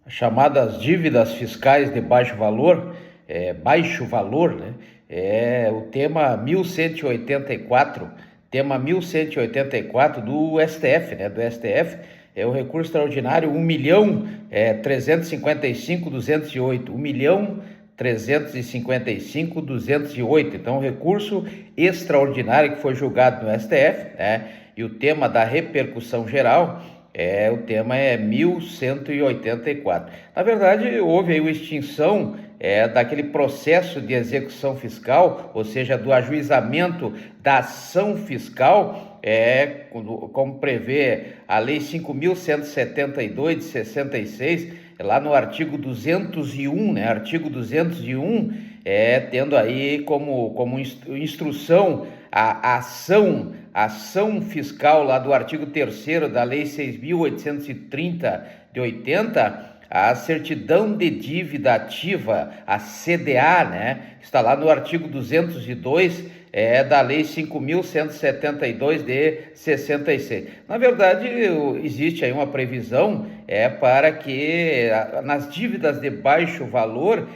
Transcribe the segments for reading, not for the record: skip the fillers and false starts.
chamadas dívidas fiscais de baixo valor, né? É o tema 1184, tema 1184 do STF, né? Do STF, é o recurso extraordinário 1.355.208, 1.355.208. Então, o recurso extraordinário que foi julgado no STF, né? E o tema da repercussão geral o tema é 1184. Na verdade, houve aí uma extinção daquele processo de execução fiscal, ou seja, do ajuizamento da ação fiscal, como prevê a Lei 5.172 de 66, lá no artigo 201, né? Artigo 201, tendo aí como instrução a ação fiscal lá do artigo 3º da Lei 6.830 de 80, a certidão de dívida ativa, a CDA, né? Está lá no artigo 202 da Lei 5.172 de 66. Na verdade, existe aí uma previsão para que nas dívidas de baixo valor,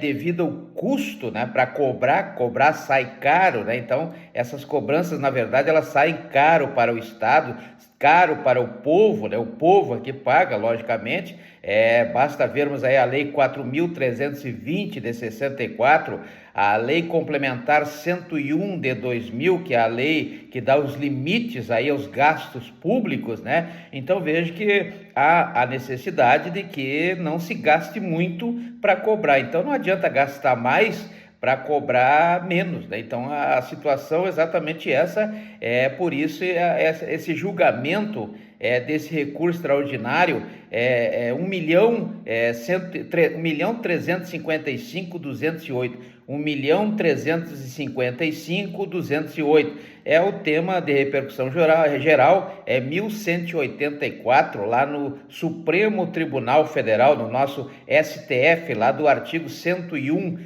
devido ao custo, né, para cobrar sai caro, né? Então, essas cobranças, na verdade, elas saem caro para o Estado, caro para o povo, né? O povo aqui paga, logicamente. Basta vermos aí a Lei 4.320 de 64, a Lei Complementar 101 de 2000, que é a lei que dá os limites aí aos gastos públicos, né? Então veja que há a necessidade de que não se gaste muito para cobrar. Então não adianta gastar mais para cobrar menos, né? Então a situação é exatamente essa, por isso esse julgamento desse recurso extraordinário 1.355.208, 1.355.208 é o tema de repercussão geral, 1184, lá no Supremo Tribunal Federal, no nosso STF, lá do artigo 101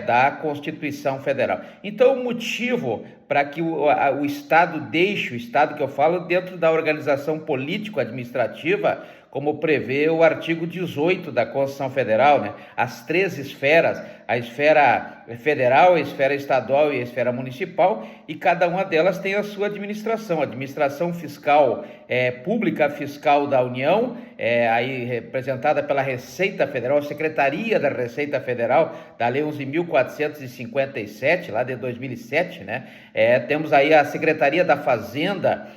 da Constituição Federal. Então, o motivo para que o Estado deixe, o Estado que eu falo, dentro da organização político-administrativa, como prevê o artigo 18 da Constituição Federal, né? As três esferas, a esfera federal, a esfera estadual e a esfera municipal, e cada uma delas tem a sua administração. A administração fiscal, pública fiscal da União, aí representada pela Receita Federal, a Secretaria da Receita Federal, da Lei 11.457, lá de 2007, né? Temos aí a Secretaria da Fazenda,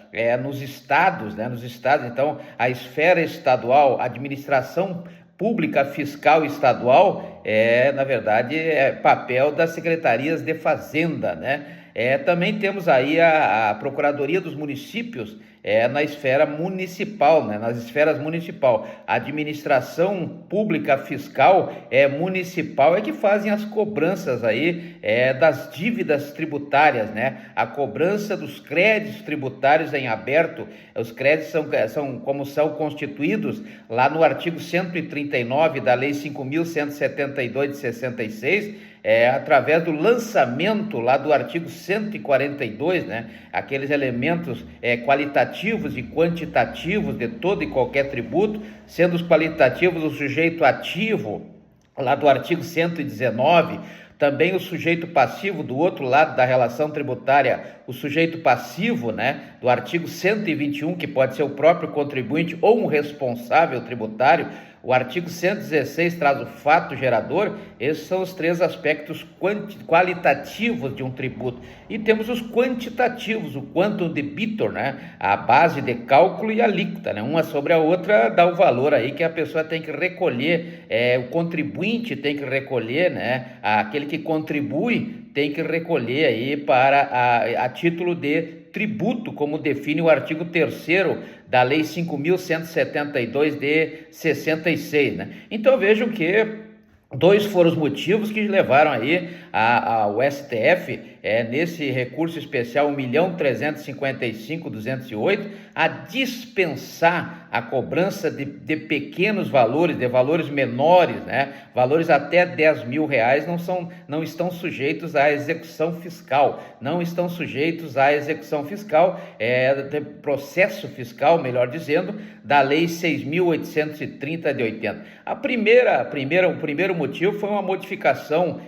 nos estados, né? Nos estados, então, a esfera estadual, a administração pública fiscal estadual, na verdade, papel das secretarias de Fazenda, né? Também temos aí a Procuradoria dos Municípios, na esfera municipal, né? Nas esferas municipal. A administração pública fiscal municipal que fazem as cobranças aí das dívidas tributárias, né? A cobrança dos créditos tributários em aberto. Os créditos são constituídos lá no artigo 139 da Lei 5.172 de 66, através do lançamento lá do artigo 142, né? Aqueles elementos qualitativos e quantitativos de todo e qualquer tributo, sendo os qualitativos o sujeito ativo, lá do artigo 119, também o sujeito passivo do outro lado da relação tributária, o sujeito passivo, né, do artigo 121, que pode ser o próprio contribuinte ou um responsável tributário. O artigo 116 traz o fato gerador. Esses são os três aspectos qualitativos de um tributo. E temos os quantitativos, o quantum debitor, né? A base de cálculo e a alíquota, né? Uma sobre a outra dá o valor aí que a pessoa tem que recolher, o contribuinte tem que recolher, né? Aquele que contribui tem que recolher aí a título de tributo, como define o artigo 3º da Lei 5.172 de 66, né? Então vejam que dois foram os motivos que levaram aí ao STF nesse recurso especial 1.355.208, a dispensar a cobrança de pequenos valores, de valores menores, né? Valores até R$ 10.000 não estão sujeitos à execução fiscal, não estão sujeitos à execução fiscal, de processo fiscal, melhor dizendo, da Lei 6.830 de 80. O primeiro motivo foi uma modificação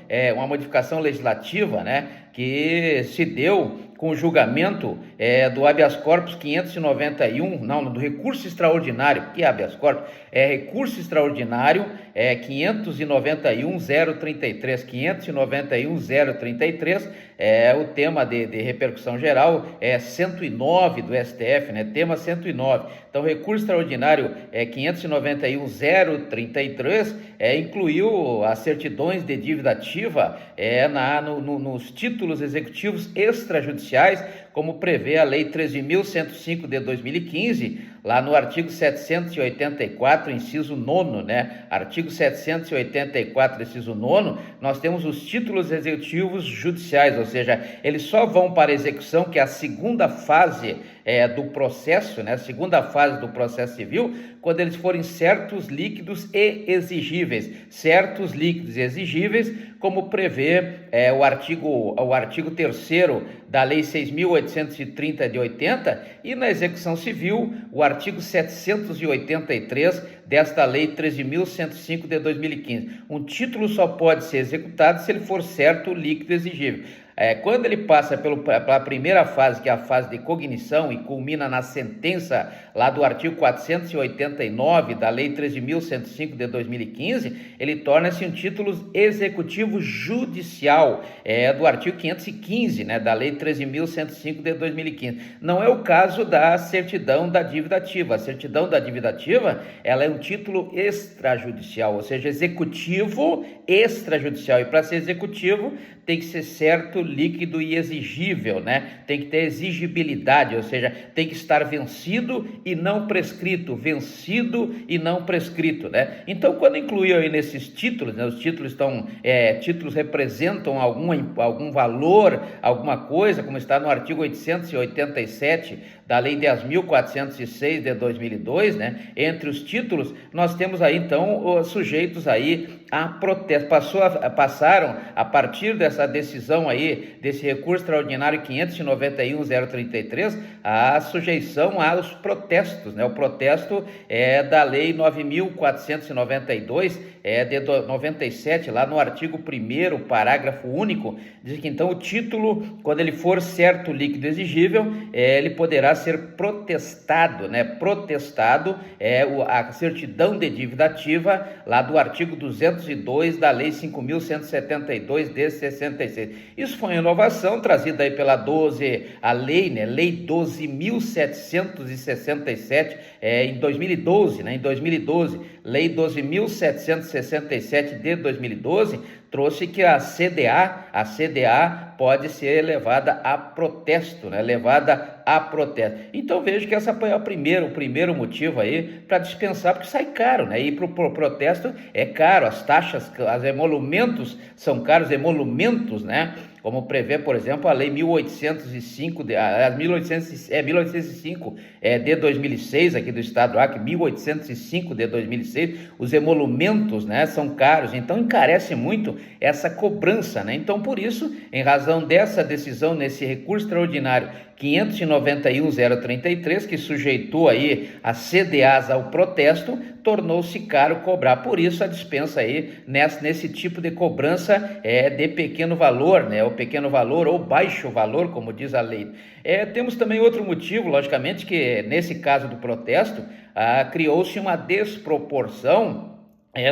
legislativa, né, que se deu com o julgamento do habeas corpus 591, do recurso extraordinário, que é habeas corpus, recurso extraordinário 591.033, 591.033, o tema de repercussão geral 109 do STF, né, tema 109. Então, recurso extraordinário 591.033 incluiu as certidões de dívida ativa nos títulos executivos extrajudiciais, como prevê a Lei 13.105 de 2015, lá no artigo 784, inciso 9º, né? Artigo 784, inciso 9º, nós temos os títulos executivos judiciais, ou seja, eles só vão para execução, que é a segunda fase do processo, né? Segunda fase do processo civil, quando eles forem certos, líquidos e exigíveis. Certos, líquidos e exigíveis, como prevê o artigo 3º da Lei 6.830 de 80, e na execução civil, o artigo 783 desta Lei 13.105 de 2015. Um título só pode ser executado se ele for certo, líquido e exigível. Quando ele passa pela primeira fase, que é a fase de cognição, e culmina na sentença lá do artigo 489 da Lei 13.105 de 2015, ele torna-se um título executivo judicial, do artigo 515, né, da Lei 13.105 de 2015. Não é o caso da certidão da dívida ativa. A certidão da dívida ativa, ela é um título extrajudicial, ou seja, executivo extrajudicial, e para ser executivo tem que ser certo, líquido e exigível, né? Tem que ter exigibilidade, ou seja, tem que estar vencido e não prescrito, vencido e não prescrito, né? Então, quando incluiu aí nesses títulos, né, os títulos títulos representam algum valor, alguma coisa, como está no artigo 887 da Lei 10.406 de 2002, né? Entre os títulos, nós temos aí, então, os sujeitos aí a protesto. Passaram, a partir dessa decisão aí, desse recurso extraordinário 591.033, a sujeição aos protestos, né? O protesto da Lei 9.492 de 97, lá no artigo 1º, parágrafo único, diz que então o título, quando ele for certo, líquido e exigível, ele poderá ser protestado, né? Protestado a certidão de dívida ativa, lá do artigo 202 da Lei 5.172 de 66. Isso foi uma inovação trazida aí pela Lei 12.767 em 2012, né? Em 2012, Lei 12.767 de 2012, trouxe que a CDA pode ser levada a protesto, né? Levada a protesto. Então vejo que essa foi o primeiro motivo aí para dispensar, porque sai caro, né? Ir para o protesto é caro, as taxas, os emolumentos são caros, emolumentos, né? Como prevê, por exemplo, a Lei 1805 de 2006, aqui do Estado do Acre, 1805 de 2006, os emolumentos, né, são caros, então encarece muito essa cobrança, né? Então, por isso, em razão dessa decisão, nesse recurso extraordinário 591.033, que sujeitou aí as CDAs ao protesto, tornou-se caro cobrar. Por isso a dispensa aí nesse tipo de cobrança de pequeno valor, né? O pequeno valor ou baixo valor, como diz a lei. Temos também outro motivo, logicamente, que nesse caso do protesto, criou-se uma desproporção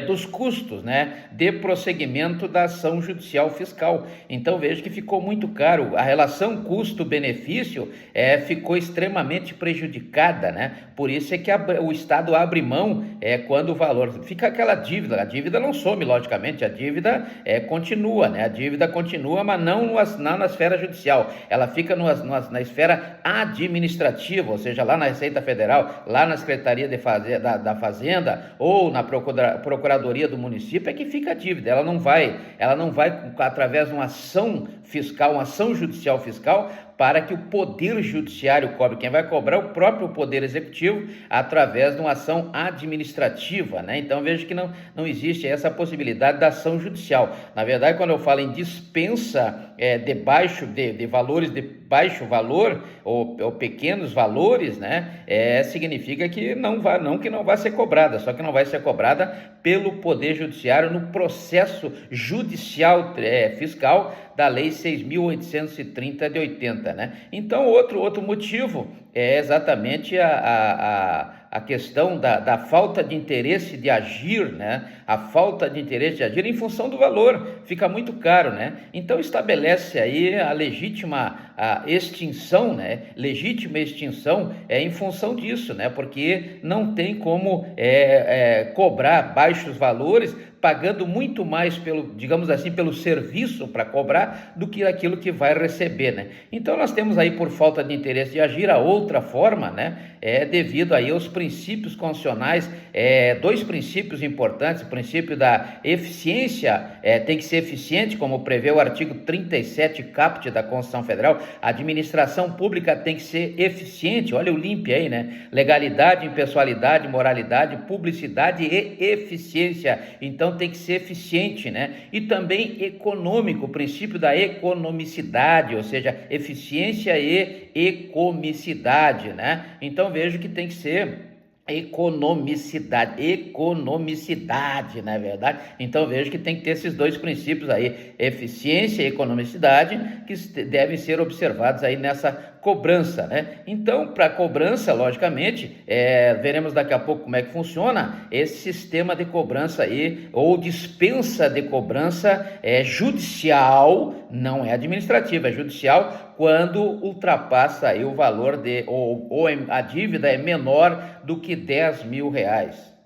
dos custos, né, de prosseguimento da ação judicial fiscal. Então vejo que ficou muito caro, a relação custo-benefício ficou extremamente prejudicada, né? Por isso é que o Estado abre mão quando o valor fica aquela dívida. A dívida não some, logicamente, a dívida continua, né? A dívida continua, mas não na esfera judicial, ela fica na esfera administrativa, ou seja, lá na Receita Federal, lá na Secretaria da Fazenda ou na Procuradoria do município, é que fica a dívida. Ela não vai através de uma ação fiscal, uma ação judicial fiscal, para que o Poder Judiciário cobre. Quem vai cobrar é o próprio Poder Executivo, através de uma ação administrativa, né? Então veja que não existe essa possibilidade da ação judicial. Na verdade, quando eu falo em dispensa de valores de baixo valor ou pequenos valores, né, significa que não vai ser cobrada, só que não vai ser cobrada pelo Poder Judiciário no processo judicial fiscal da Lei 6.830 de 80, né? Então, outro motivo é exatamente a questão da falta de interesse de agir, né? A falta de interesse de agir em função do valor, fica muito caro, né? Então, estabelece aí a legítima extinção, né? Legítima extinção em função disso, né? Porque não tem como cobrar baixos valores, pagando muito mais digamos assim, pelo serviço para cobrar do que aquilo que vai receber, né? Então nós temos aí, por falta de interesse de agir, a outra forma, né? Devido aí aos princípios constitucionais, dois princípios importantes: o princípio da eficiência, tem que ser eficiente, como prevê o artigo 37 caput da Constituição Federal. A administração pública tem que ser eficiente, olha o limpe aí, né? Legalidade, impessoalidade, moralidade, publicidade e eficiência. Então tem que ser eficiente, né? E também econômico, o princípio da economicidade, ou seja, eficiência e economicidade, né? Então vejo que tem que ser economicidade, não é verdade? Então vejo que tem que ter esses dois princípios aí, eficiência e economicidade, que devem ser observados aí nessa cobrança, né? Então, para cobrança, logicamente, veremos daqui a pouco como é que funciona esse sistema de cobrança aí, ou dispensa de cobrança judicial, não é administrativa, é judicial, quando ultrapassa aí o valor ou a dívida é menor do que R$10.000.